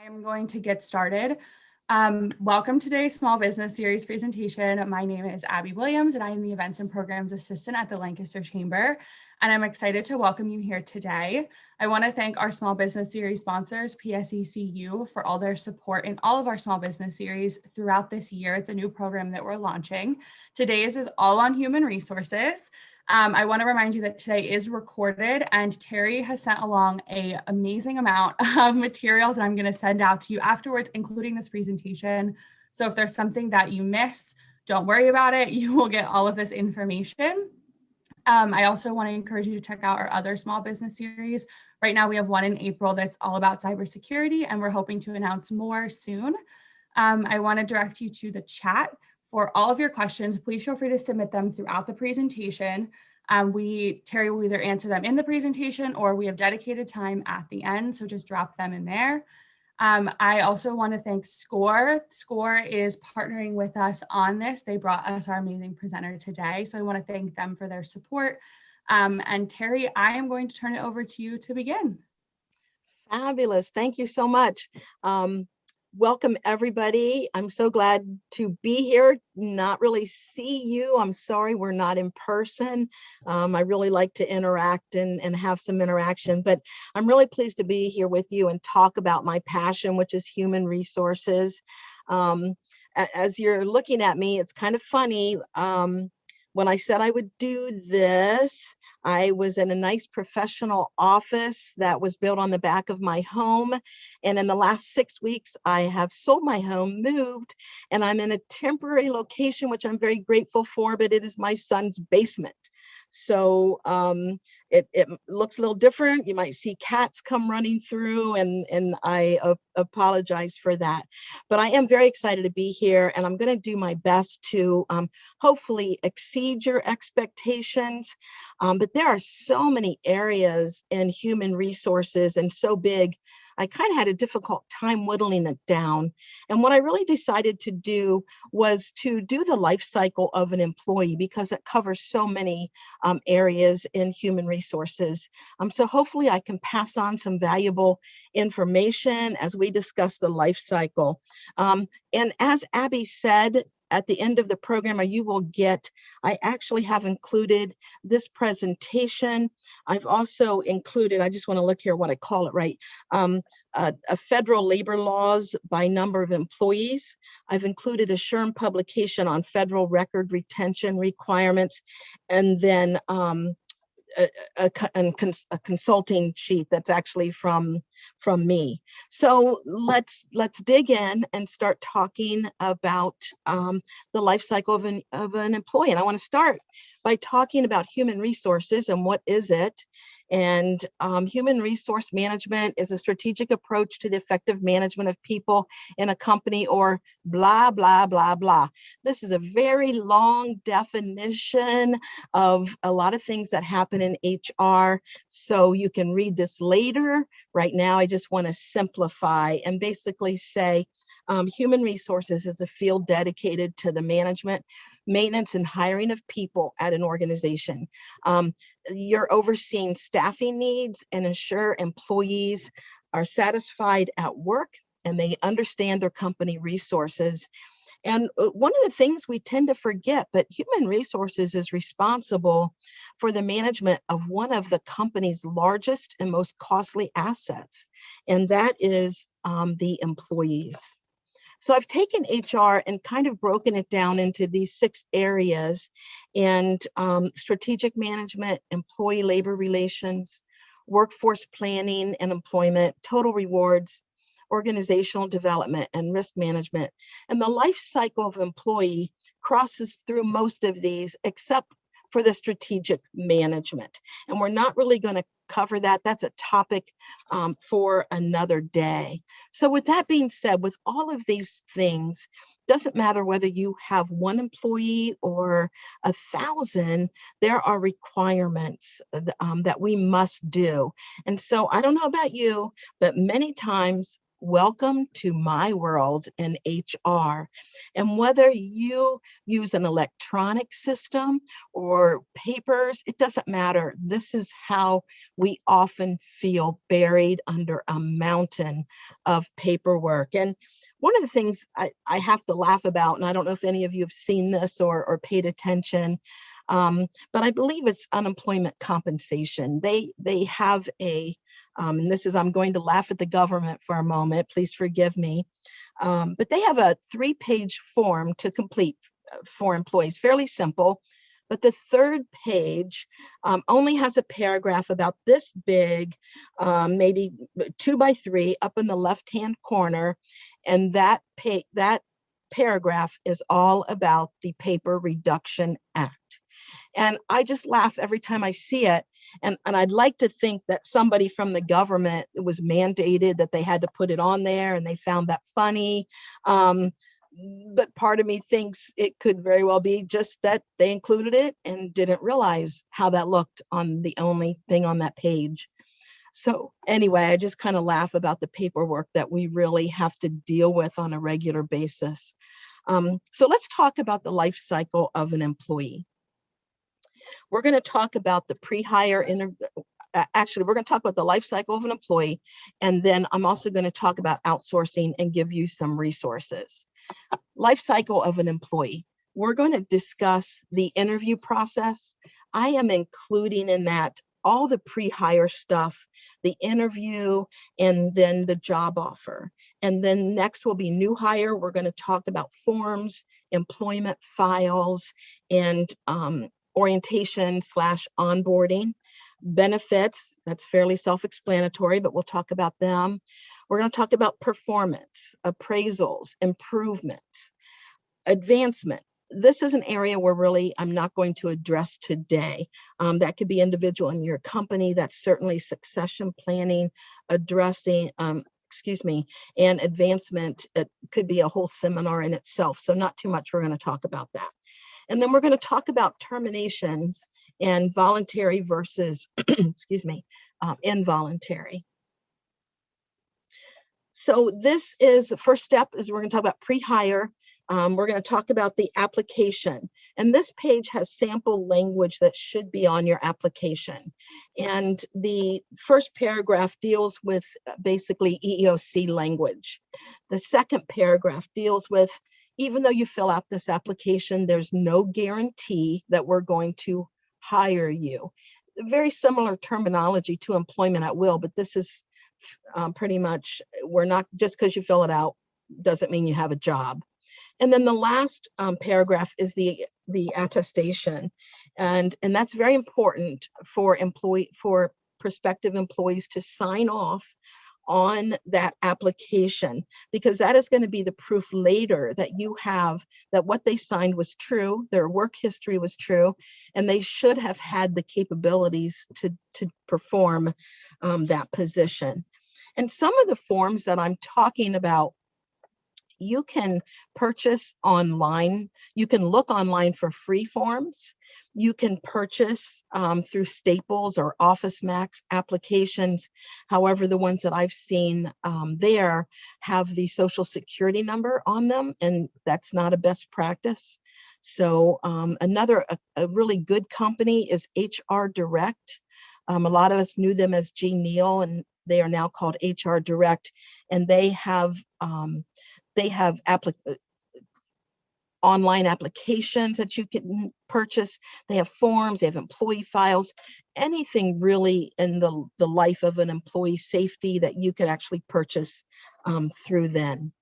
I'm going to get started. Welcome to today's Small Business Series presentation. My name is Abby Williams, and I am the Events and Programs Assistant at the Lancaster Chamber, and I'm excited to welcome you here today. I want to thank our Small Business Series sponsors, PSECU, for all their support in all of our Small Business Series throughout this year. It's a new program that we're launching. Today's is all on human resources. I want to remind you that today is recorded, and Terri has sent along an amazing amount of materials that I'm going to send out to you afterwards, including this presentation. So if there's something that you miss, don't worry about it. You will get all of this information. I also want to encourage you to check out our other small business series. Right now, we have one in April that's all about cybersecurity, and we're hoping to announce more soon. I want to direct you to the chat. For all of your questions, please feel free to submit them throughout the presentation. Terri will either answer them in the presentation or we have dedicated time at the end, so just drop them in there. I also want to thank SCORE. SCORE is partnering with us on this. They brought us our amazing presenter today, so I want to thank them for their support. And Terri, I am going to turn it over to you to begin. Fabulous. Thank you so much. Welcome, everybody. I'm so glad to be here, not really see you. I'm sorry we're not in person. I really like to interact and have some interaction, but I'm really pleased to be here with you and talk about my passion, which is human resources. As you're looking at me, it's kind of funny. When I said I would do this, I was in a nice professional office that was built on the back of my home. And in the last 6 weeks, I have sold my home, moved, and I'm in a temporary location, which I'm very grateful for, but it is my son's basement. So it looks a little different. You might see cats come running through, and I apologize for that. But I am very excited to be here, and I'm going to do my best to hopefully exceed your expectations. But there are so many areas in human resources and so big, I kind of had a difficult time whittling it down. And what I really decided to do was to do the life cycle of an employee, because it covers so many areas in human resources. So hopefully I can pass on some valuable information as we discuss the life cycle. And as Abby said, at the end of the program, you will get, I actually have included this presentation. I've also included, I just want to look here what I call it right, a federal labor laws by number of employees. I've included a SHRM publication on federal record retention requirements, and then a consulting sheet that's actually from me. So let's dig in and start talking about the life cycle of an employee. And I want to start by talking about human resources and what is it. And human resource management is a strategic approach to the effective management of people in a company, or blah, blah, blah, blah. This is a very long definition of a lot of things that happen in HR. So you can read this later. Right now, I just want to simplify and basically say human resources is a field dedicated to the management, maintenance, and hiring of people at an organization. You're overseeing staffing needs and ensure employees are satisfied at work and they understand their company resources. And one of the things we tend to forget, but human resources is responsible for the management of one of the company's largest and most costly assets, and that is the employees. So I've taken HR and kind of broken it down into these 6 areas, and strategic management, employee labor relations, workforce planning and employment, total rewards, organizational development, and risk management. And the life cycle of employee crosses through most of these, except for the strategic management. And we're not really going to cover that. That's a topic for another day. So with that being said, with all of these things, doesn't matter whether you have 1 employee or 1,000, there are requirements that we must do. And so I don't know about you, but many times Welcome to my world in HR. And whether you use an electronic system or papers, it doesn't matter. This is how we often feel buried under a mountain of paperwork. And one of the things I have to laugh about, and I don't know if any of you have seen this or paid attention, but I believe it's unemployment compensation. They have a, and this is, I'm going to laugh at the government for a moment, please forgive me, but they have a 3-page form to complete for employees, fairly simple. But the third page only has a paragraph about this big, maybe 2 by 3 up in the left-hand corner. And that paragraph is all about the Paper Reduction Act. And I just laugh every time I see it. And I'd like to think that somebody from the government, it was mandated that they had to put it on there and they found that funny. But part of me thinks it could very well be just that they included it and didn't realize how that looked on the only thing on that page. So anyway, I just kind of laugh about the paperwork that we really have to deal with on a regular basis. So let's talk about the life cycle of an employee. We're going to talk about the pre-hire interview. Actually, we're going to talk about the life cycle of an employee, and then I'm also going to talk about outsourcing and give you some resources. Life cycle of an employee. We're going to discuss the interview process. I am including in that all the pre-hire stuff, the interview, and then the job offer. And then next will be new hire. We're going to talk about forms, employment files, and orientation / onboarding. Benefits, that's fairly self-explanatory, but we'll talk about them. We're going to talk about performance, appraisals, improvements, advancement. This is an area where really I'm not going to address today. That could be individual in your company. That's certainly succession planning, addressing, and advancement. It could be a whole seminar in itself. So not too much we're going to talk about that. And then we're going to talk about terminations and voluntary versus, involuntary. So this is the first step is we're going to talk about pre-hire. We're going to talk about the application. And this page has sample language that should be on your application. And the first paragraph deals with basically EEOC language. The second paragraph deals with, even though you fill out this application, there's no guarantee that we're going to hire you. Very similar terminology to employment at will, but this is pretty much, we're not, just because you fill it out doesn't mean you have a job. And then the last paragraph is the attestation. And that's very important for prospective employees to sign off on that application, because that is going to be the proof later that you have that what they signed was true, their work history was true, and they should have had the capabilities to perform that position. And some of the forms that I'm talking about, you can purchase online. You can look online for free forms. You can purchase through Staples or OfficeMax applications. However, the ones that I've seen there have the Social Security number on them, and that's not a best practice. So a really good company is HR Direct. A lot of us knew them as G. Neal, and they are now called HR Direct, and they have online applications that you can purchase. They have forms, they have employee files, anything really in the life of an employee safety that you could actually purchase through them.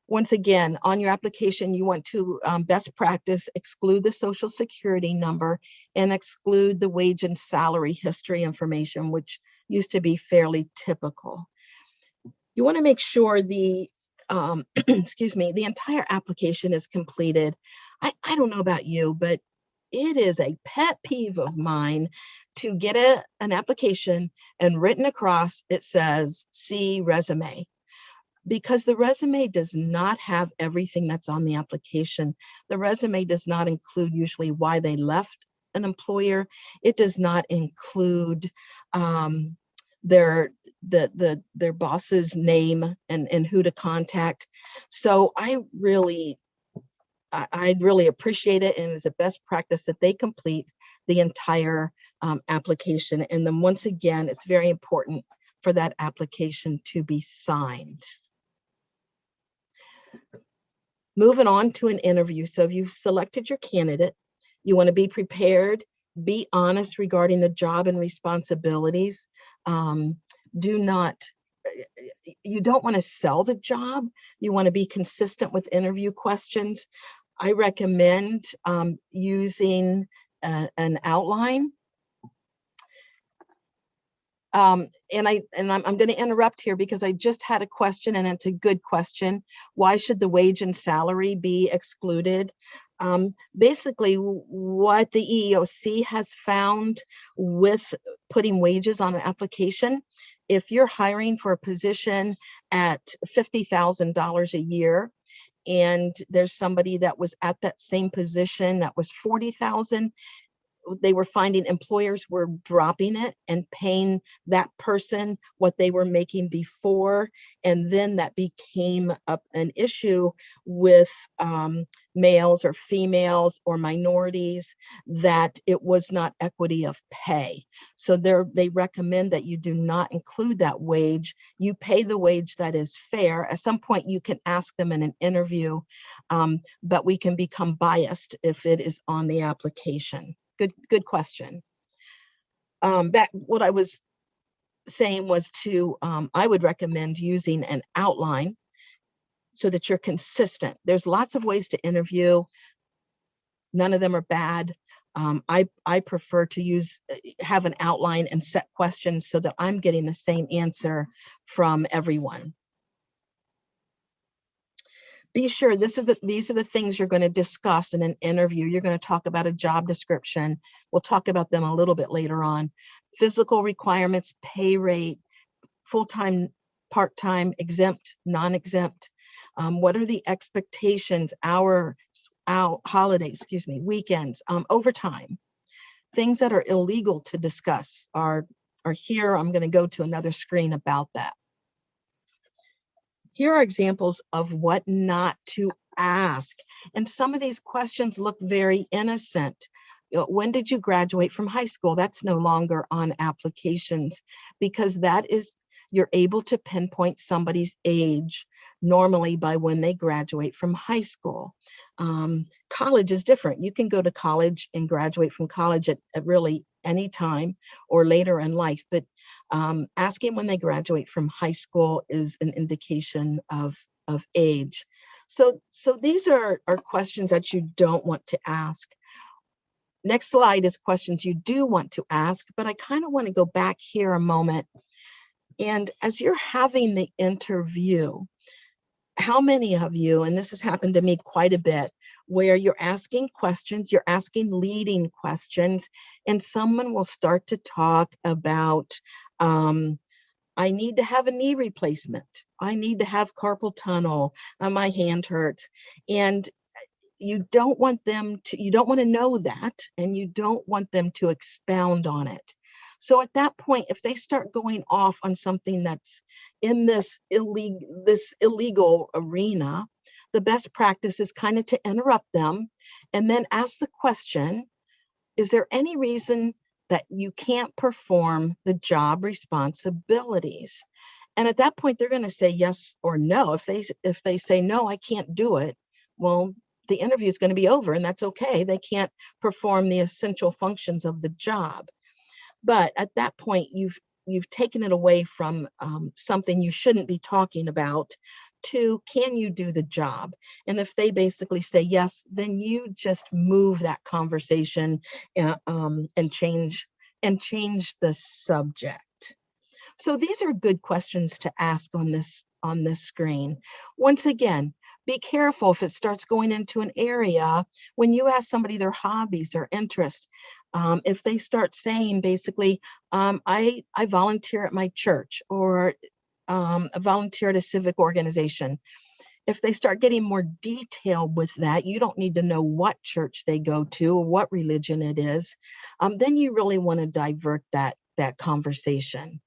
Once again, on your application, you want to best practice, exclude the Social Security number and exclude the wage and salary history information, which used to be fairly typical. You want to make sure the the entire application is completed. I don't know about you, but it is a pet peeve of mine to get an application and written across it says, see resume, because the resume does not have everything that's on the application. The resume does not include usually why they left an employer. It does not include their their boss's name and who to contact. So I'd really appreciate it, and it's a best practice that they complete the entire application. And then once again, it's very important for that application to be signed. Moving on to an interview. So if you've selected your candidate, you want to be prepared, be honest regarding the job and responsibilities. You don't want to sell the job. You want to be consistent with interview questions. I recommend using an outline. And I'm going to interrupt here because I just had a question, and it's a good question. Why should the wage and salary be excluded? Basically, what the EEOC has found with putting wages on an application, if you're hiring for a position at $50,000 a year, and there's somebody that was at that same position that was $40,000, they were finding employers were dropping it and paying that person what they were making before. And then that became an issue with males or females or minorities, that it was not equity of pay. So they recommend that you do not include that wage. You pay the wage that is fair. At some point you can ask them in an interview, but we can become biased if it is on the application. Good question. What I was saying was I would recommend using an outline so that you're consistent. There's lots of ways to interview. None of them are bad. I prefer to have an outline and set questions so that I'm getting the same answer from everyone. Be sure these are the things you're going to discuss in an interview. You're going to talk about a job description. We'll talk about them a little bit later on. Physical requirements, pay rate, full-time, part-time, exempt, non-exempt. What are the expectations, holidays, weekends, overtime. Things that are illegal to discuss are here. I'm going to go to another screen about that. Here are examples of what not to ask. And some of these questions look very innocent. When did you graduate from high school? That's no longer on applications, because you're able to pinpoint somebody's age normally by when they graduate from high school. College is different. You can go to college and graduate from college at really any time or later in life, but asking when they graduate from high school is an indication of age. So these are questions that you don't want to ask. Next slide is questions you do want to ask, but I kind of want to go back here a moment. And as you're having the interview, how many of you, and this has happened to me quite a bit, where you're asking questions, you're asking leading questions, and someone will start to talk about, I need to have a knee replacement. I need to have carpal tunnel. My hand hurts. And you don't want to know that, and you don't want them to expound on it. So at that point, if they start going off on something that's in this illegal arena, the best practice is kind of to interrupt them and then ask the question, is there any reason that you can't perform the job responsibilities? And at that point, they're going to say yes or no. If they say, no, I can't do it, well, the interview is going to be over, and that's okay. They can't perform the essential functions of the job. But at that point, you've taken it away from something you shouldn't be talking about to, can you do the job? And if they basically say yes, then you just move that conversation and change the subject. So these are good questions to ask on this screen. Once again, be careful if it starts going into an area when you ask somebody their hobbies, their interests. If they start saying basically, I volunteer at my church, or I volunteer at a civic organization. If they start getting more detailed with that, you don't need to know what church they go to or what religion it is. Then you really want to divert that conversation.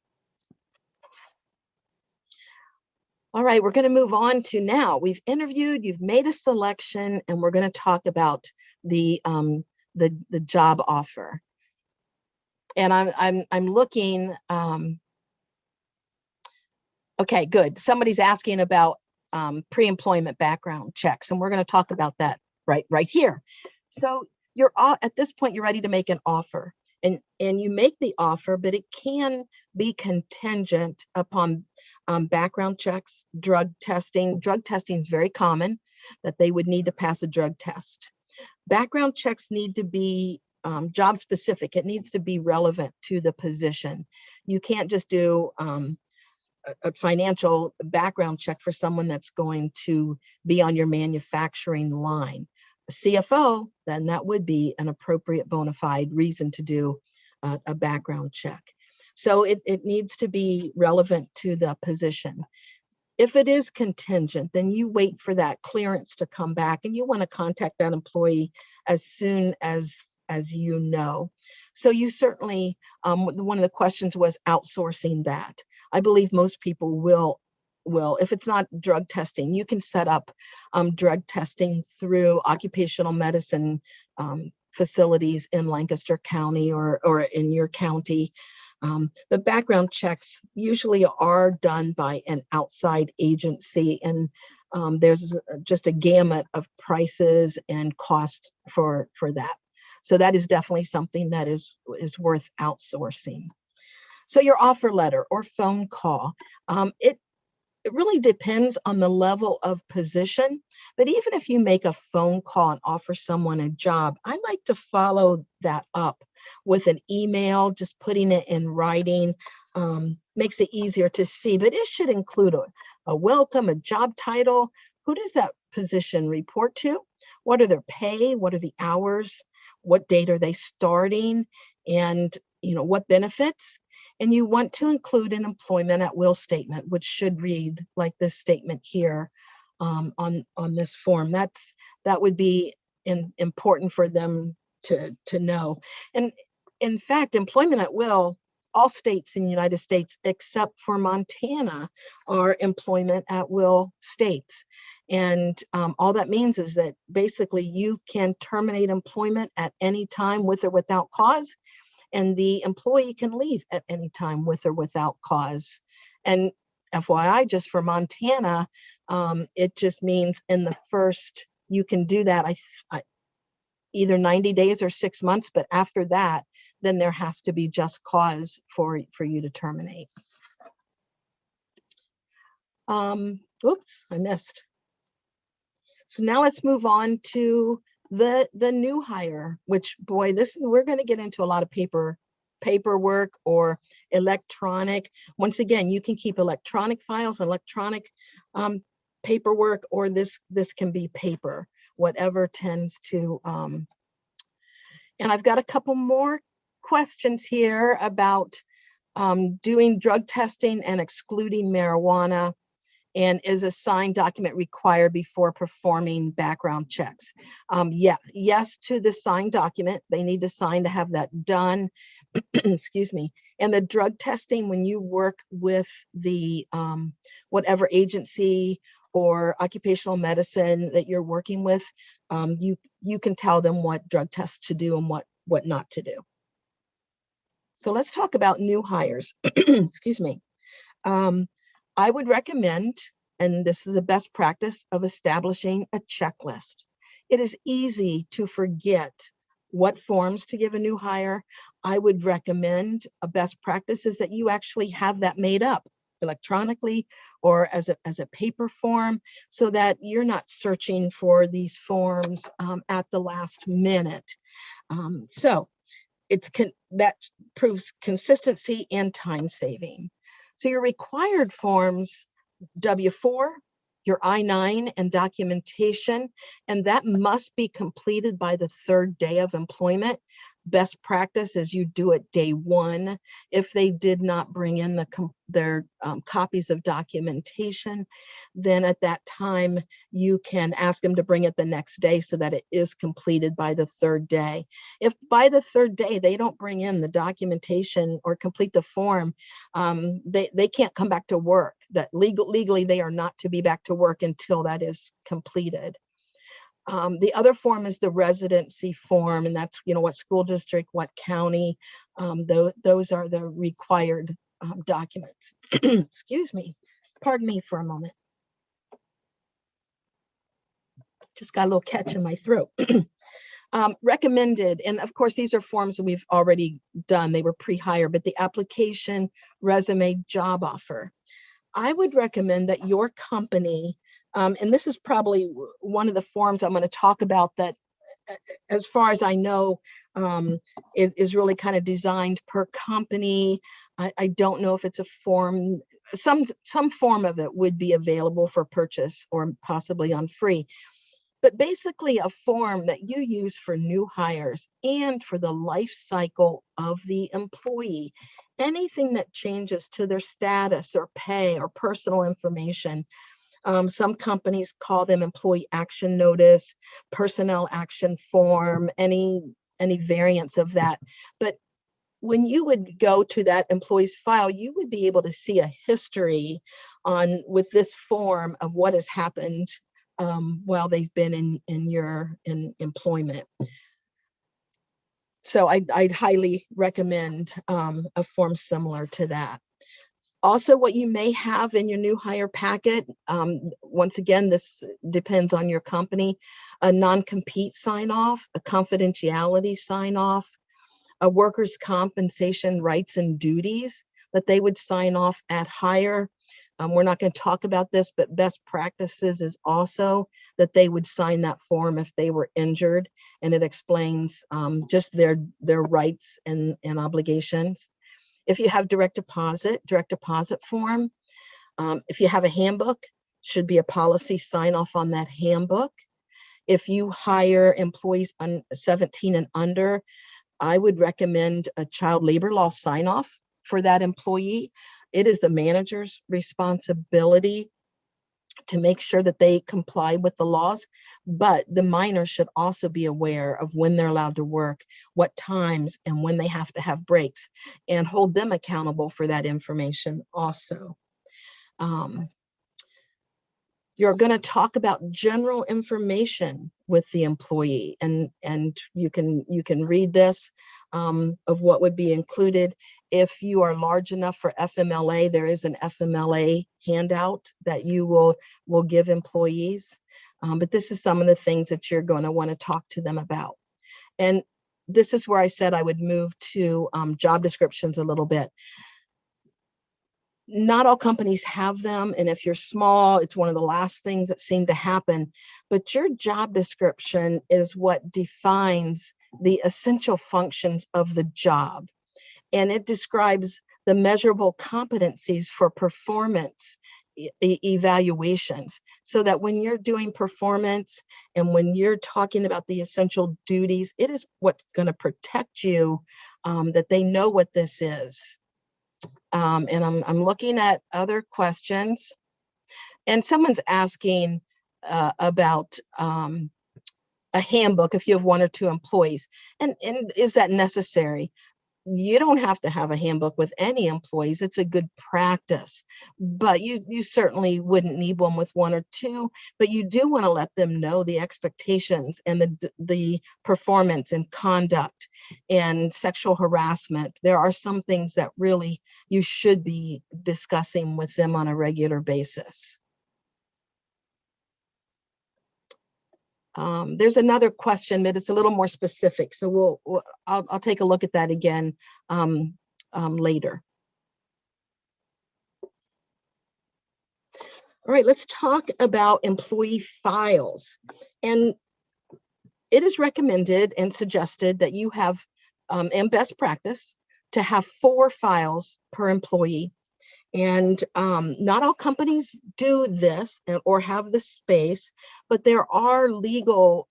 All right, we're going to move on to now. We've interviewed, you've made a selection, and we're going to talk about the job offer. And I'm looking. Okay, good. Somebody's asking about pre-employment background checks, and we're going to talk about that right here. So you're at this point, you're ready to make an offer, and you make the offer, but it can be contingent upon background checks, drug testing. Drug testing is very common that they would need to pass a drug test. Background checks need to be job specific. It needs to be relevant to the position. You can't just do a financial background check for someone that's going to be on your manufacturing line. A CFO, then that would be an appropriate bona fide reason to do a background check. So it needs to be relevant to the position. If it is contingent, then you wait for that clearance to come back, and you want to contact that employee as soon as you know. So you certainly, one of the questions was outsourcing that. I believe most people will, if it's not drug testing, you can set up drug testing through occupational medicine facilities in Lancaster County or in your county. But background checks usually are done by an outside agency, and there's just a gamut of prices and cost for that. So that is definitely something that is worth outsourcing. So your offer letter or phone call, it really depends on the level of position, but even if you make a phone call and offer someone a job, I like to follow that up with an email. Just putting it in writing makes it easier to see, but it should include a welcome, a job title. Who does that position report to? What are their pay? What are the hours? What date are they starting? And what benefits? And you want to include an employment at will statement, which should read like this statement here on this form. That would be important for them to know. And in fact, employment at will, all states in the United States except for Montana are employment at will states. And all that means is that basically you can terminate employment at any time with or without cause, and the employee can leave at any time with or without cause. And FYI, just for Montana, it just means in the first, you can do that either 90 days or 6 months, but after that, then there has to be just cause for you to terminate. Oops, I missed. So now let's move on to the new hire, which, boy, we're going to get into a lot of paperwork or electronic. Once again, you can keep electronic files, electronic paperwork, or this can be paper, whatever tends to. And I've got a couple more questions here about doing drug testing and excluding marijuana. And is a signed document required before performing background checks? Yes to the signed document. They need to sign to have that done. Excuse me. And the drug testing, when you work with the whatever agency or occupational medicine that you're working with, you can tell them what drug tests to do and what not to do. So let's talk about new hires. Excuse me. I would recommend, and this is a best practice, of establishing a checklist. It is easy to forget what forms to give a new hire. I would recommend a best practice is that you actually have that made up electronically or as a paper form, so that you're not searching for these forms at the last minute. So that proves consistency and time saving. So your required forms, W-4, your I-9 and documentation, and that must be completed by the 3rd day of employment. best practice is you do it day one. If they did not bring in their copies of documentation, then at that time you can ask them to bring it the next day so that it is completed by the third day. If by the third day they don't bring in the documentation or complete the form, they can't come back to work. That legally they are not to be back to work until that is completed. The other form is the residency form, and that's, what school district, what county. Those are the required documents. Excuse me. Pardon me for a moment. Just got a little catch in my throat. Recommended, and of course, these are forms that we've already done. They were pre-hire, but the application, resume, job offer. I would recommend that your company, and this is probably one of the forms I'm going to talk about that, as far as I know, is really kind of designed per company. I don't know if it's a form, some form of it would be available for purchase or possibly on free. But basically a form that you use for new hires and for the life cycle of the employee. Anything that changes to their status or pay or personal information. Some companies call them employee action notice, personnel action form, any variants of that. But when you would go to that employee's file, you would be able to see a history with this form of what has happened while they've been in employment. So I'd highly recommend a form similar to that. Also, what you may have in your new hire packet, once again, this depends on your company, a non-compete sign-off, a confidentiality sign-off, a workers' compensation rights and duties that they would sign off at hire. We're not going to talk about this, but best practices is also that they would sign that form if they were injured, and it explains just their rights and obligations. If you have direct deposit form. If you have a handbook, should be a policy sign off on that handbook. If you hire employees 17 and under, I would recommend a child labor law sign off for that employee. It is the manager's responsibility to make sure that they comply with the laws, but the minor should also be aware of when they're allowed to work, what times, and when they have to have breaks, and hold them accountable for that information also. You're going to talk about general information with the employee, and you can read this of what would be included. If you are large enough for FMLA, there is an FMLA handout that you will give employees. But this is some of the things that you're going to want to talk to them about. And this is where I said I would move to job descriptions a little bit. Not all companies have them, and if you're small, it's one of the last things that seem to happen. But your job description is what defines the essential functions of the job. And it describes the measurable competencies for performance evaluations, so that when you're doing performance and when you're talking about the essential duties, it is what's going to protect you, that they know what this is. And I'm looking at other questions, and someone's asking about a handbook if you have one or two employees, and is that necessary? You don't have to have a handbook with any employees. It's a good practice, but you certainly wouldn't need one with one or two, but you do want to let them know the expectations and the performance and conduct and sexual harassment. There are some things that really you should be discussing with them on a regular basis. There's another question, but it's a little more specific. So I'll take a look at that again later. All right, let's talk about employee files. And it is recommended and suggested that you have, and best practice, to have 4 files per employee. And not all companies do this or have the space, but there are legal,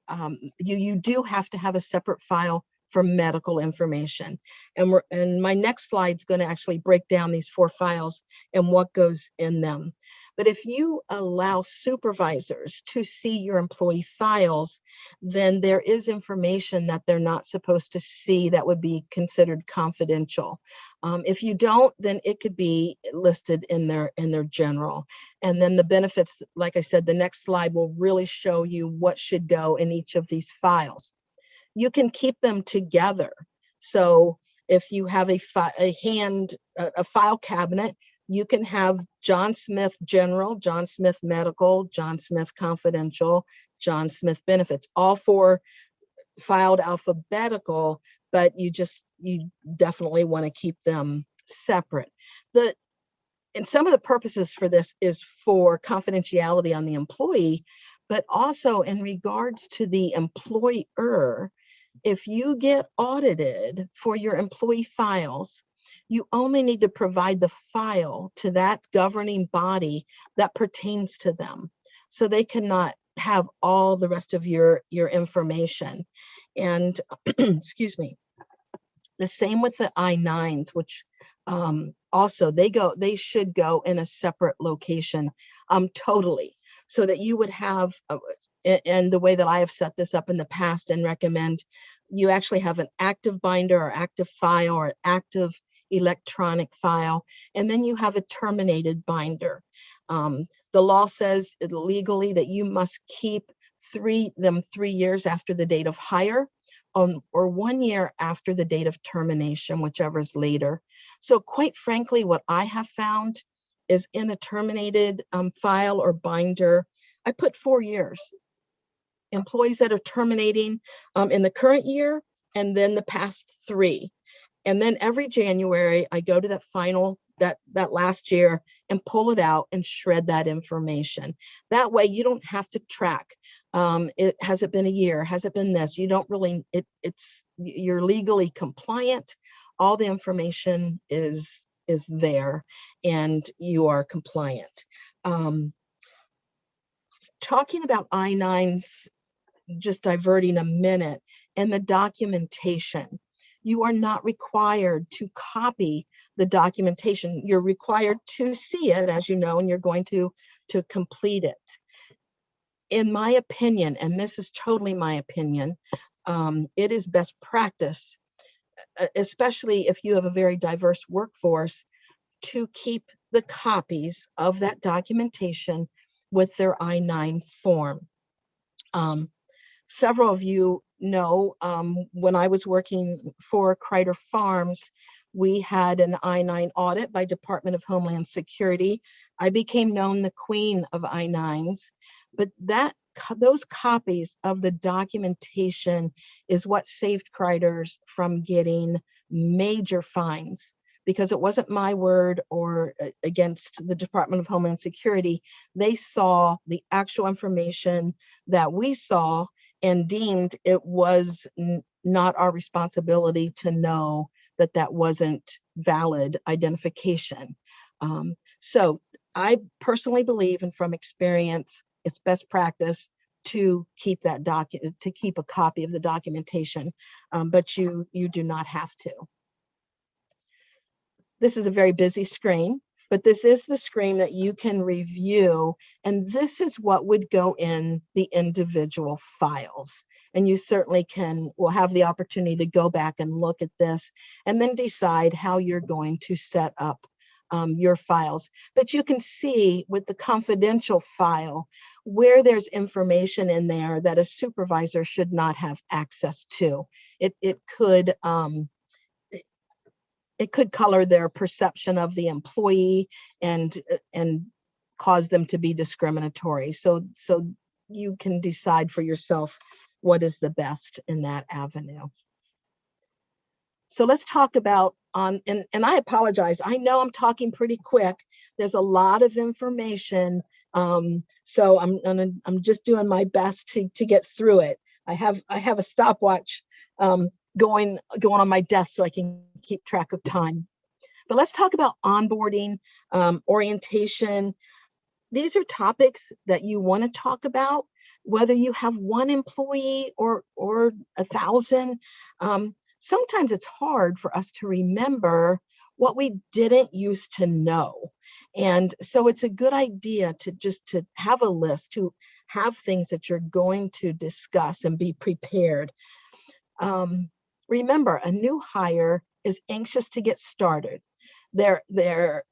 you do have to have a separate file for medical information. And my next slide is going to actually break down these 4 files and what goes in them. But if you allow supervisors to see your employee files, then there is information that they're not supposed to see that would be considered confidential. If you don't, then it could be listed in their general. And then the benefits, like I said, the next slide will really show you what should go in each of these files. You can keep them together. So if you have a file cabinet, you can have John Smith General, John Smith Medical, John Smith Confidential, John Smith Benefits, all 4 filed alphabetical, but you definitely want to keep them separate. And some of the purposes for this is for confidentiality on the employee, but also in regards to the employer. If you get audited for your employee files, you only need to provide the file to that governing body that pertains to them. So they cannot have all the rest of your information. And excuse me, the same with the I-9s, which also they should go in a separate location totally, so that you would have, and the way that I have set this up in the past and recommend, you actually have an active binder or active file or an active electronic file, and then you have a terminated binder. The law says legally that you must keep 3 years after the date of hire, or 1 year after the date of termination, whichever is later. So quite frankly, what I have found is in a terminated file or binder, I put 4 years. Employees that are terminating in the current year, and then the past 3. And then every January, I go to that last year and pull it out and shred that information. That way you don't have to track. Has it been a year? Has it been this? You don't really, you're legally compliant. All the information is there and you are compliant. Talking about I-9s, just diverting a minute, and the documentation. You are not required to copy the documentation. You're required to see it, as you know, and you're going to complete it. In my opinion, and this is totally my opinion, it is best practice, especially if you have a very diverse workforce, to keep the copies of that documentation with their I-9 form. Several of you know, when I was working for Kreider Farms, we had an I-9 audit by Department of Homeland Security. I became known the queen of I-9s, but those copies of the documentation is what saved Kreiders from getting major fines, because it wasn't my word or against the Department of Homeland Security. They saw the actual information that we saw and deemed it was not our responsibility to know that that wasn't valid identification. So I personally believe, and from experience, it's best practice to keep that to keep a copy of the documentation, but you do not have to. This is a very busy screen, but this is the screen that you can review, and this is what would go in the individual files. And you certainly will have the opportunity to go back and look at this and then decide how you're going to set up your files. But you can see with the confidential file where there's information in there that a supervisor should not have access to. It could color their perception of the employee and cause them to be discriminatory. So you can decide for yourself what is the best in that avenue. So let's talk about, and I apologize, I know I'm talking pretty quick. There's a lot of information. So I'm just doing my best to get through it. I have a stopwatch going on my desk so I can keep track of time. But let's talk about onboarding, orientation. These are topics that you want to talk about, whether you have 1 employee or 1,000. sometimes it's hard for us to remember what we didn't used to know. And so it's a good idea to have a list, to have things that you're going to discuss and be prepared. Remember, a new hire is anxious to get started. They're they're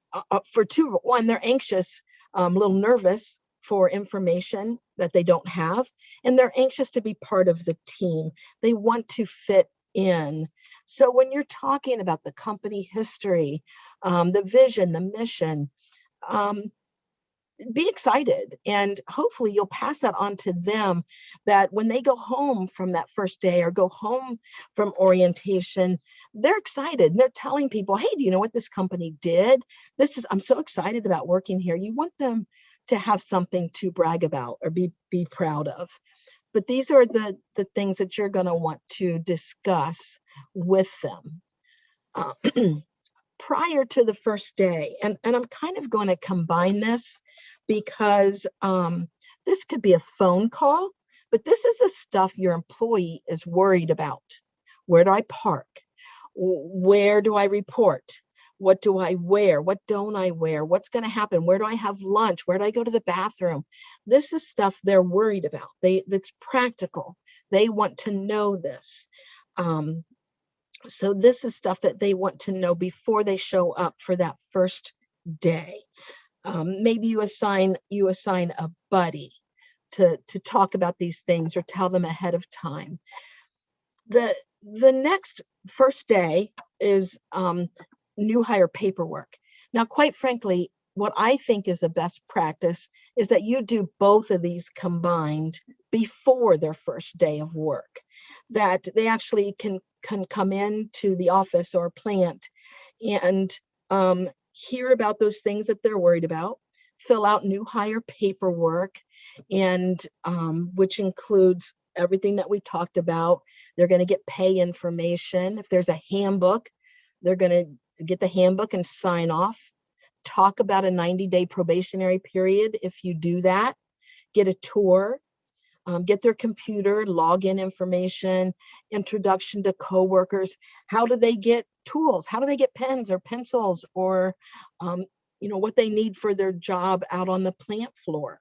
anxious, a little nervous for information that they don't have, and they're anxious to be part of the team. They want to fit in. So when you're talking about the company history, the vision, the mission, be excited, and hopefully you'll pass that on to them, that when they go home from that first day or go home from orientation, they're excited. They're telling people, hey, do you know what this company did? I'm so excited about working here. You want them to have something to brag about or be proud of. But these are the things that you're going to want to discuss with them prior to the first day. And I'm kind of going to combine this, because this could be a phone call, but this is the stuff your employee is worried about. Where do I park? Where do I report? What do I wear? What don't I wear? What's going to happen? Where do I have lunch? Where do I go to the bathroom? This is stuff they're worried about. That's practical. They want to know this. So this is stuff that they want to know before they show up for that first day. Maybe you assign a buddy to talk about these things, or tell them ahead of time. The next first day is new hire paperwork. Now, quite frankly, what I think is the best practice is that you do both of these combined before their first day of work, that they actually can come into the office or plant and hear about those things that they're worried about, fill out new hire paperwork, and which includes everything that we talked about. They're going to get pay information. If there's a handbook, they're going to get the handbook and sign off. Talk about a 90-day probationary period if you do that. Get a tour. Get their computer, login information, introduction to coworkers. How do they get tools? How do they get pens or pencils, or what they need for their job out on the plant floor?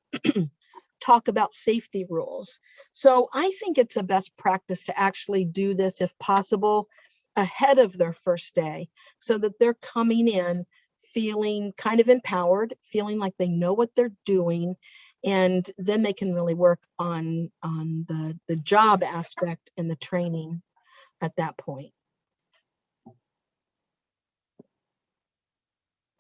Talk about safety rules. So I think it's a best practice to actually do this, if possible, ahead of their first day, so that they're coming in feeling kind of empowered, feeling like they know what they're doing, and then they can really work on the job aspect and the training at that point.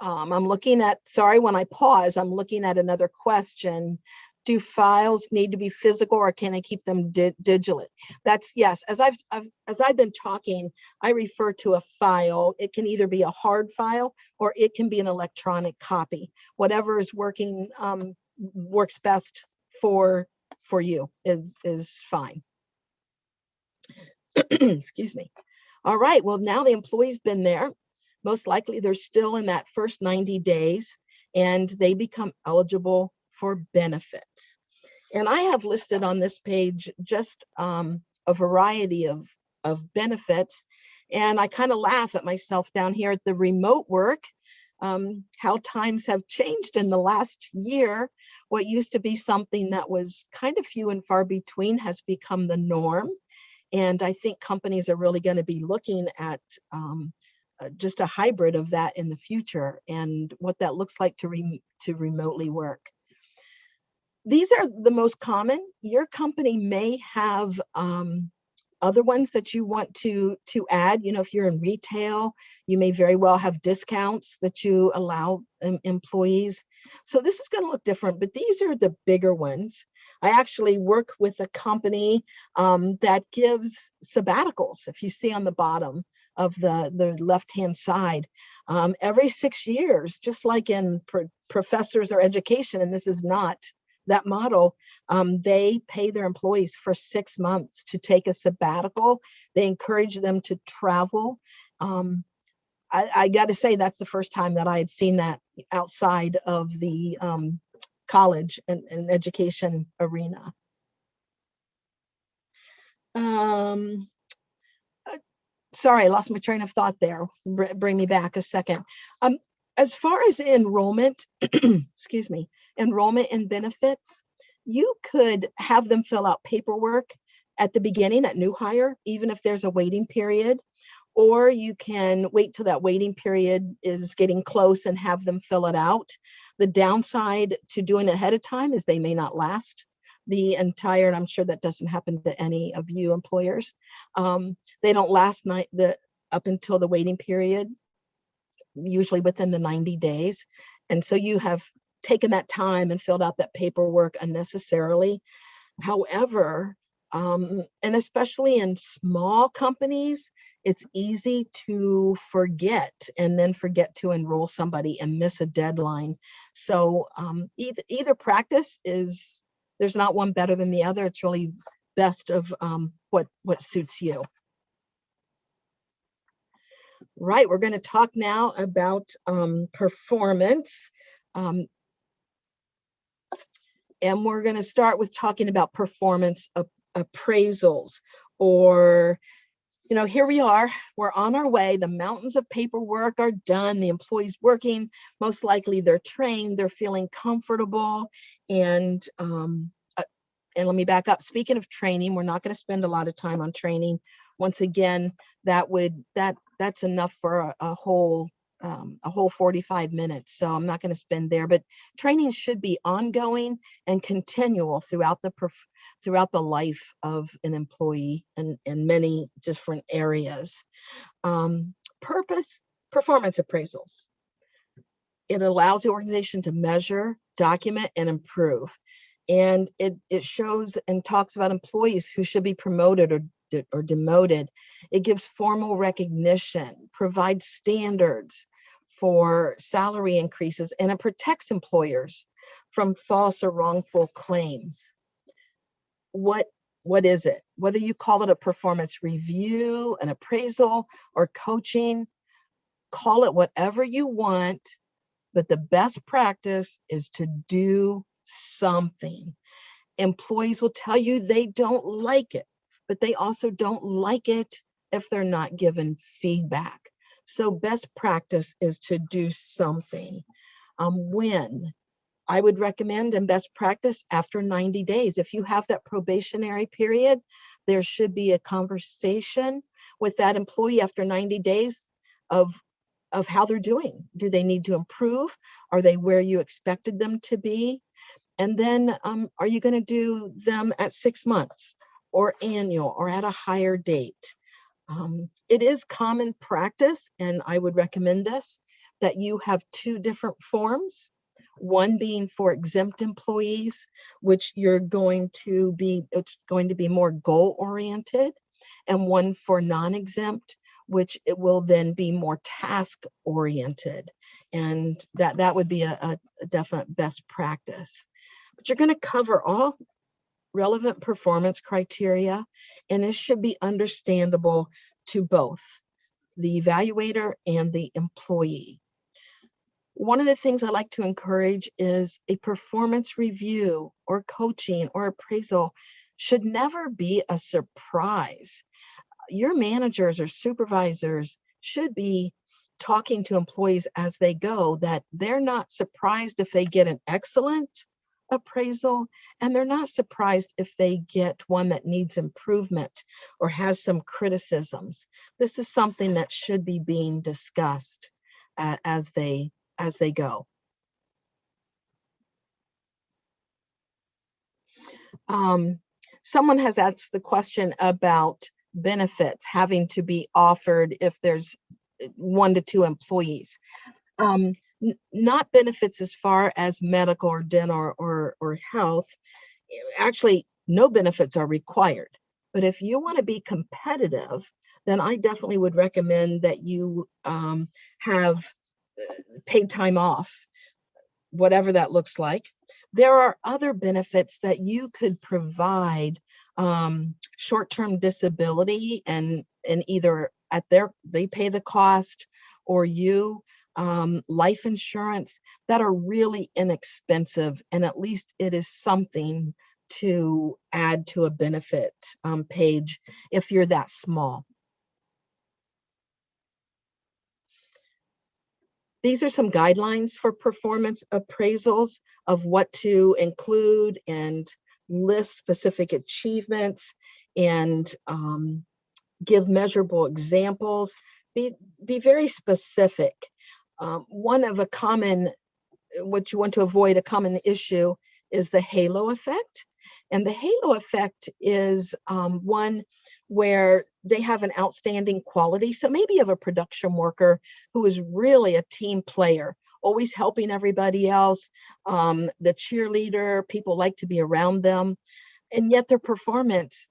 I'm looking at, sorry, when I pause, I'm looking at another question. Do files need to be physical, or can I keep them digital? That's yes. As I've been talking, I refer to a file. It can either be a hard file or it can be an electronic copy. Whatever is working works best for you is fine. Excuse me. All right. Well, now the employee's been there. Most likely they're still in that first 90 days, and they become eligible for benefits. And I have listed on this page just a variety of benefits. And I kind of laugh at myself down here at the remote work, how times have changed in the last year. What used to be something that was kind of few and far between has become the norm. And I think companies are really going to be looking at just a hybrid of that in the future, and what that looks like to remotely work. These are the most common. Your company may have other ones that you want to add. If you're in retail, you may very well have discounts that you allow employees. So this is going to look different, but these are the bigger ones. I actually work with a company that gives sabbaticals. If you see on the bottom of the left-hand side, every 6 years, just like in professors or education, and this is not that model, they pay their employees for 6 months to take a sabbatical. They encourage them to travel. I got to say, that's the first time that I had seen that outside of the college and education arena. Sorry, I lost my train of thought there. Bring me back a second. As far as enrollment, excuse me, enrollment and benefits, you could have them fill out paperwork at the beginning at new hire, even if there's a waiting period, or you can wait till that waiting period is getting close and have them fill it out. The downside to doing it ahead of time is they may not last the entire, and I'm sure that doesn't happen to any of you employers. They don't last up until the waiting period, usually within the 90 days. And so you have taken that time and filled out that paperwork unnecessarily. However, and especially in small companies, it's easy to forget and then forget to enroll somebody and miss a deadline. So either practice is, there's not one better than the other. It's really best of what suits you. Right, we're going to talk now about performance. And we're going to start with talking about performance appraisals, or, you know, here we are, we're on our way. The mountains of paperwork are done. The employee's working. Most likely they're trained. They're feeling comfortable. And let me back up. Speaking of training, we're not going to spend a lot of time on training. Once again, that's enough for a whole 45 minutes. So I'm not going to spend there, but training should be ongoing and continual throughout the life of an employee in many different areas. Performance appraisals. It allows the organization to measure, document, and improve. And it shows and talks about employees who should be promoted or demoted. It gives formal recognition, provides standards for salary increases, and it protects employers from false or wrongful claims. What is it? Whether you call it a performance review, an appraisal, or coaching, call it whatever you want, but the best practice is to do something. Employees will tell you they don't like it, but they also don't like it if they're not given feedback. So best practice is to do something. When I would recommend, and best practice, after 90 days. If you have that probationary period, there should be a conversation with that employee after 90 days of how they're doing. Do they need to improve? Are they where you expected them to be? And then are you going to do them at 6 months or annual or at a higher date? It is common practice, and I would recommend this, that you have 2 different forms, one being for exempt employees, which it's going to be more goal oriented, and one for non-exempt, which it will then be more task oriented. And that would be a definite best practice. But you're going to cover all relevant performance criteria, and it should be understandable to both the evaluator and the employee. One of the things I like to encourage is a performance review or coaching or appraisal should never be a surprise. Your managers or supervisors should be talking to employees as they go, that they're not surprised if they get an excellent appraisal, and they're not surprised if they get one that needs improvement or has some criticisms. This is something that should be being discussed as they go. Someone has asked the question about benefits having to be offered if there's 1 to 2 employees. Not benefits as far as medical or dental or health. Actually, no benefits are required. But if you want to be competitive, then I definitely would recommend that you have paid time off, whatever that looks like. There are other benefits that you could provide, short-term disability, and either they pay the cost, or you, life insurance, that are really inexpensive, and at least it is something to add to a benefit page if you're that small. These are some guidelines for performance appraisals of what to include and list specific achievements and give measurable examples. Be very specific. One of what you want to avoid, a common issue, is the halo effect. And the halo effect is one where they have an outstanding quality. So maybe you have a production worker who is really a team player, always helping everybody else, the cheerleader, people like to be around them, and yet their performance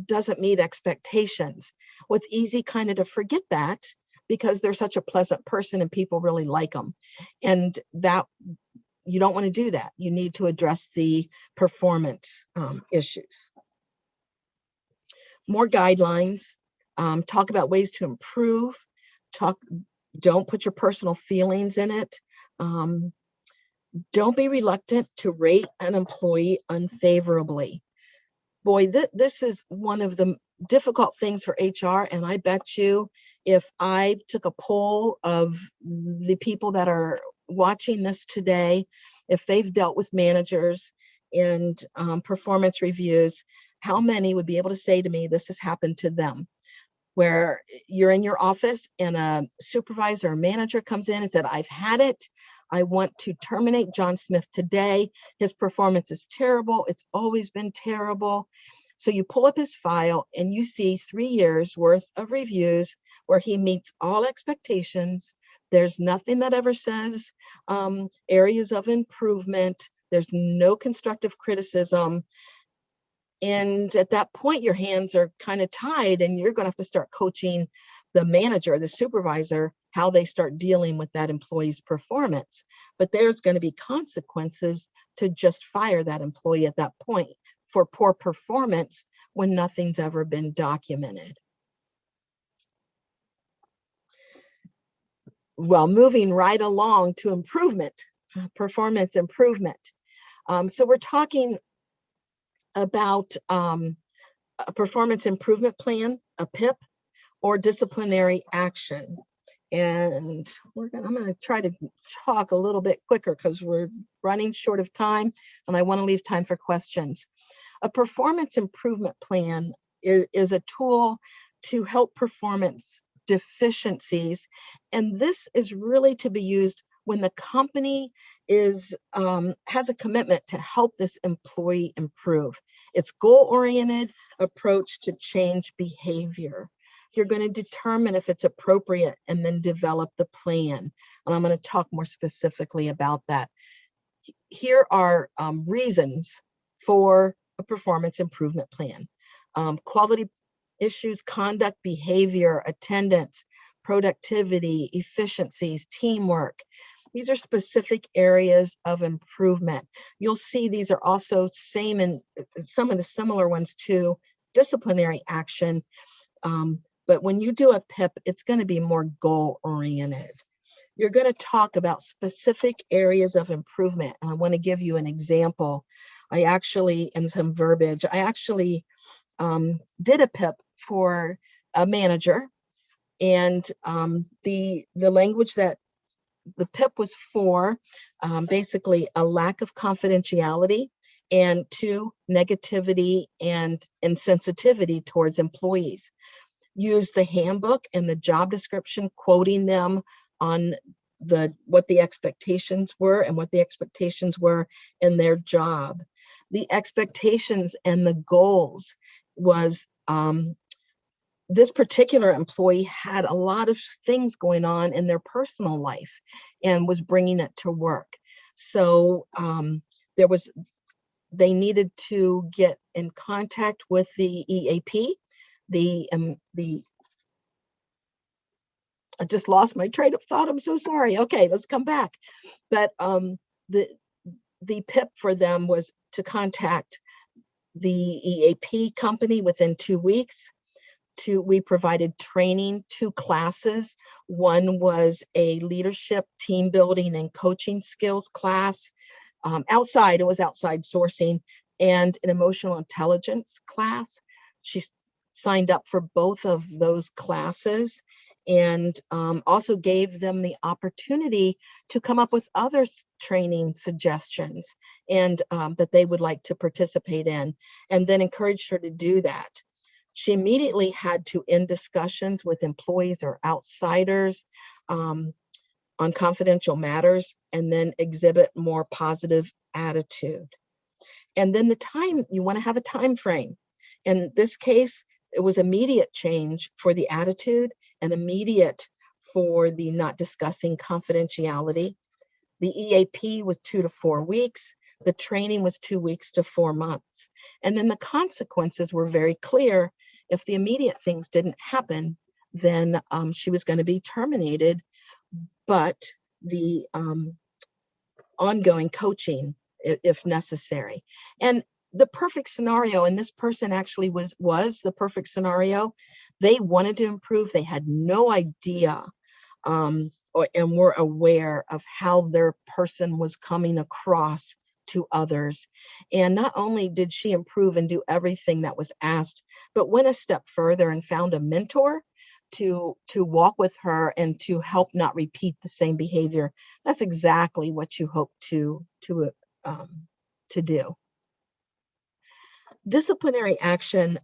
doesn't meet expectations. Well, it's easy kind of to forget that because they're such a pleasant person and people really like them. And that you don't want to do that. You need to address the performance issues. More guidelines, talk about ways to improve, don't put your personal feelings in it. Don't be reluctant to rate an employee unfavorably. Boy, this is one of the difficult things for HR, and I bet you if I took a poll of the people that are watching this today, if they've dealt with managers and performance reviews, how many would be able to say to me this has happened to them? Where you're in your office and a supervisor or manager comes in and said, I've had it. I want to terminate John Smith today. His performance is terrible. It's always been terrible. So you pull up his file and you see 3 years worth of reviews where he meets all expectations. There's nothing that ever says areas of improvement. There's no constructive criticism. And at that point, your hands are kind of tied and you're going to have to start coaching the manager, the supervisor, how they start dealing with that employee's performance. But there's going to be consequences to just fire that employee at that point for poor performance when nothing's ever been documented. Well, moving right along to improvement, performance improvement. So we're talking about a performance improvement plan, a PIP, or disciplinary action. And I'm going to try to talk a little bit quicker because we're running short of time and I want to leave time for questions. A performance improvement plan is a tool to help performance deficiencies. And this is really to be used when the company has a commitment to help this employee improve. It's goal-oriented approach to change behavior. You're going to determine if it's appropriate and then develop the plan. And I'm going to talk more specifically about that. Here are reasons for a performance improvement plan. Quality issues, conduct, behavior, attendance, productivity, efficiencies, teamwork. These are specific areas of improvement. You'll see these are also same in some of the similar ones to disciplinary action. But when you do a PIP, it's going to be more goal-oriented. You're going to talk about specific areas of improvement. And I want to give you an example. And some verbiage, I actually did a PIP for a manager. And the language that the PIP was for, basically a lack of confidentiality, and 2, negativity and insensitivity towards employees. Use the handbook and the job description, quoting them on what the expectations were and what the expectations were in their job. The expectations and the goals was this particular employee had a lot of things going on in their personal life and was bringing it to work. So they needed to get in contact with the EAP. I just lost my train of thought. I'm so sorry. Okay, let's come back. But the PIP for them was to contact the EAP company within 2 weeks. We provided training, 2 classes. One was a leadership, team building, and coaching skills class. It was outside sourcing, and an emotional intelligence class. She signed up for both of those classes. and also gave them the opportunity to come up with other training suggestions and that they would like to participate in, and then encouraged her to do that. She immediately had to end discussions with employees or outsiders on confidential matters, and then exhibit more positive attitude. And then the time, you want to have a time frame. In this case, it was immediate change for the attitude and immediate for the not discussing confidentiality. The EAP was 2 to 4 weeks. The training was 2 weeks to 4 months. And then the consequences were very clear. If the immediate things didn't happen, then she was going to be terminated, but the ongoing coaching if necessary. And the perfect scenario, and this person actually was the perfect scenario. They wanted to improve. They had no idea and were aware of how their person was coming across to others. And not only did she improve and do everything that was asked, but went a step further and found a mentor to walk with her and to help not repeat the same behavior. That's exactly what you hope to do. Disciplinary action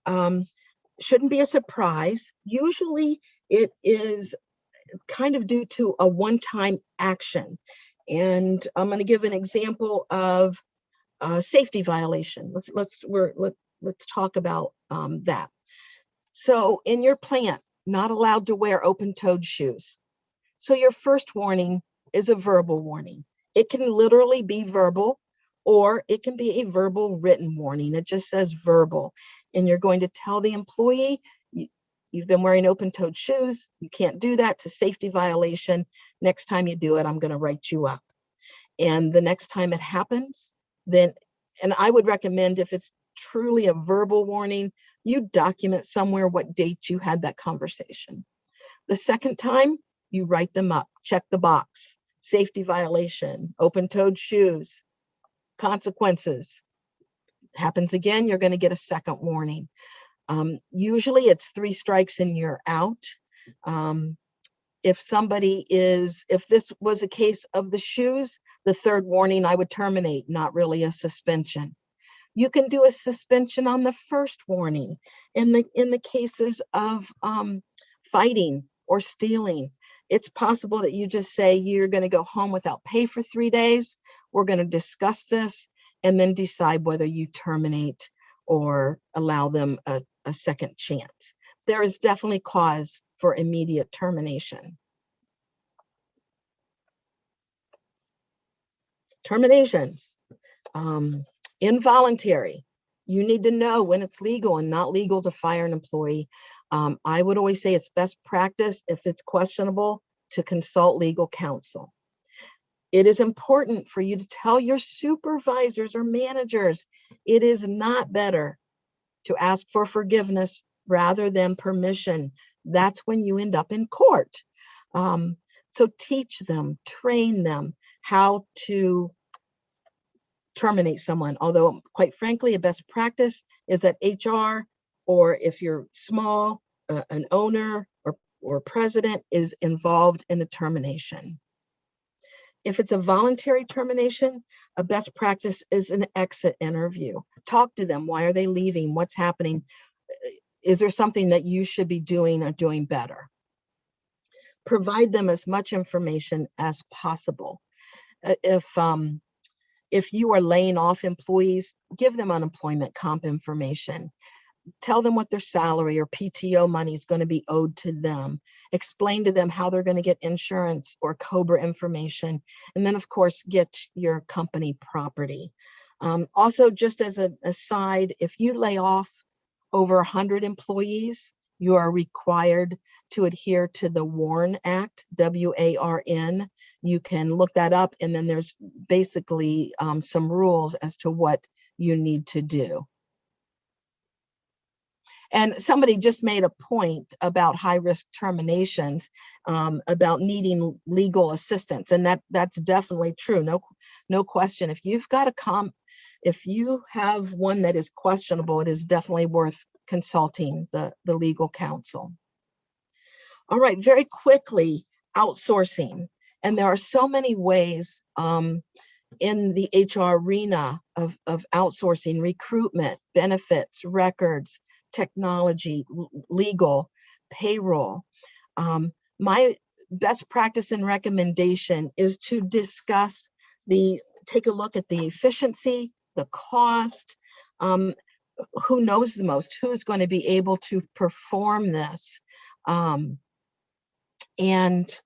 shouldn't be a surprise. Usually it is kind of due to a one-time action. And I'm going to give an example of a safety violation. Let's talk about that. So in your plant, not allowed to wear open-toed shoes. So your first warning is a verbal warning. It can literally be verbal, or it can be a verbal written warning. It just says verbal. And you're going to tell the employee, you've been wearing open-toed shoes. You can't do that. It's a safety violation. Next time you do it, I'm going to write you up. And the next time it happens, then, and I would recommend, if it's truly a verbal warning, you document somewhere what date you had that conversation. The second time, you write them up, check the box, safety violation, open-toed shoes, consequences. Happens again, you're going to get a second warning. Usually it's 3 strikes and you're out. If this was a case of the shoes, the third warning I would terminate, not really a suspension. You can do a suspension on the first warning. In the cases of fighting or stealing, it's possible that you just say you're going to go home without pay for 3 days. We're going to discuss this and then decide whether you terminate or allow them a second chance. There is definitely cause for immediate termination. Terminations. Involuntary. You need to know when it's legal and not legal to fire an employee. I would always say it's best practice, if it's questionable, to consult legal counsel. It is important for you to tell your supervisors or managers it is not better to ask for forgiveness rather than permission. That's when you end up in court. So teach them, train them how to terminate someone. Although, quite frankly, a best practice is that HR, or if you're small, an owner or president is involved in the termination. If it's a voluntary termination, a best practice is an exit interview. Talk to them. Why are they leaving? What's happening? Is there something that you should be doing or doing better? Provide them as much information as possible. If you are laying off employees, give them unemployment comp information. Tell them what their salary or PTO money is going to be owed to them. Explain to them how they're going to get insurance or COBRA information. And then, of course, get your company property. Also, just as an aside, if you lay off over 100 employees, you are required to adhere to the WARN Act, WARN. You can look that up, and then there's basically some rules as to what you need to do. And somebody just made a point about high-risk terminations, about needing legal assistance, and that's definitely true. No question. If you've got if you have one that is questionable, it is definitely worth consulting the legal counsel. All right, very quickly, outsourcing. And there are so many ways in the HR arena of outsourcing: recruitment, benefits, records, technology, legal, payroll. My best practice and recommendation is to discuss take a look at the efficiency, the cost, who knows the most, who's going to be able to perform this, and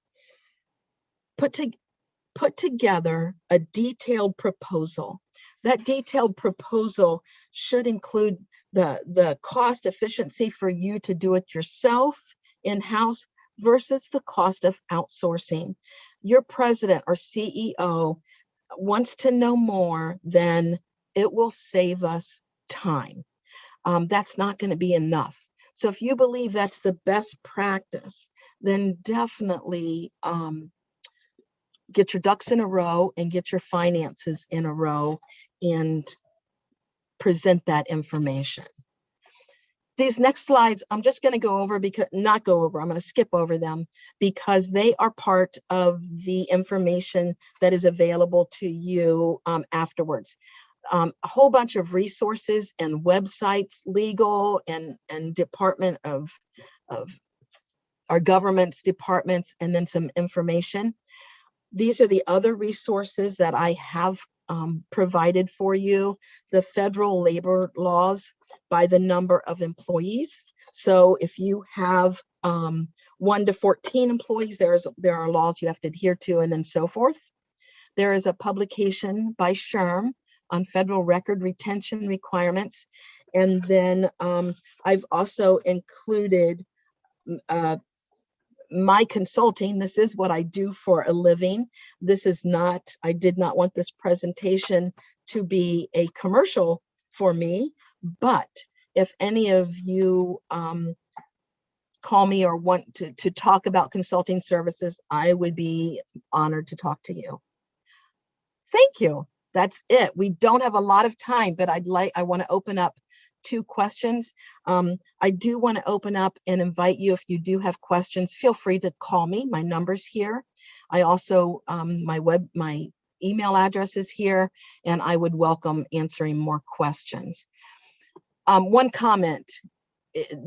put together a detailed proposal. That detailed proposal should include the cost efficiency for you to do it yourself in-house versus the cost of outsourcing. Your president or CEO wants to know more, then it will save us time. That's not going to be enough. So if you believe that's the best practice, then definitely get your ducks in a row and get your finances in a row and present that information. These next slides, I'm just going to go over I'm going to skip over them because they are part of the information that is available to you afterwards. A whole bunch of resources and websites, legal and department of our government's departments, and then some information. These are the other resources that I have provided for you. The federal labor laws by the number of employees. So if you have 1 to 14 employees, there are laws you have to adhere to, and then so forth. There is a publication by SHRM on federal record retention requirements. And then I've also included my consulting. This is what I do for a living. I did not want this presentation to be a commercial for me, but if any of you call me or want to talk about consulting services, I would be honored to talk to you. Thank you. That's it. We don't have a lot of time, but I want to open up 2 questions. I do want to open up and invite you, if you do have questions, feel free to call me. My number's here. I also, my email address is here, and I would welcome answering more questions. One comment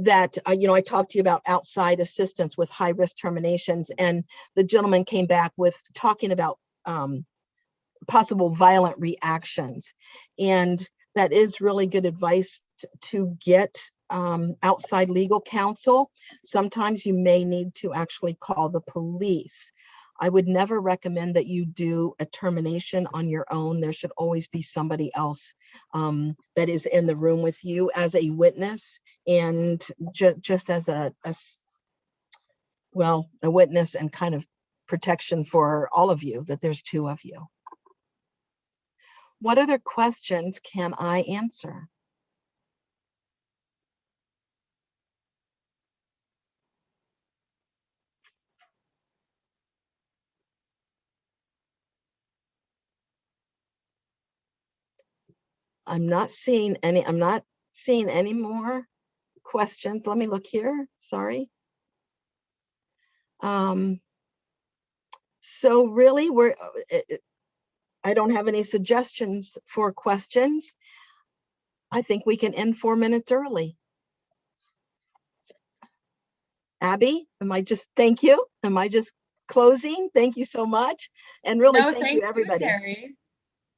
that, I talked to you about outside assistance with high risk terminations, and the gentleman came back with talking about possible violent reactions. And that is really good advice to get outside legal counsel. Sometimes you may need to actually call the police. I would never recommend that you do a termination on your own. There should always be somebody else that is in the room with you as a witness, and just as a witness and kind of protection for all of you, that there's 2 of you. What other questions can I answer? I'm not seeing any more questions. Let me look here. Sorry. So really, I don't have any suggestions for questions. I think we can end 4 minutes early. Abby, thank you. Am I just closing? Thank you so much. And really, thank you, everybody. Terri.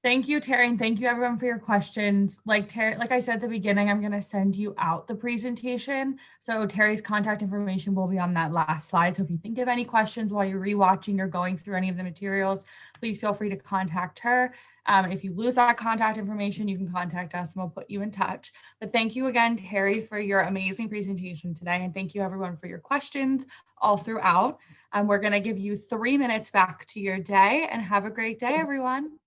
Thank you, Terri, and thank you everyone for your questions. Like I said at the beginning, I'm going to send you out the presentation. So Terri's contact information will be on that last slide. So if you think of any questions while you're rewatching or going through any of the materials, please feel free to contact her. If you lose that contact information, you can contact us and we'll put you in touch. But thank you again, Terri, for your amazing presentation today. And thank you everyone for your questions all throughout. We're going to give you 3 minutes back to your day, and have a great day, everyone.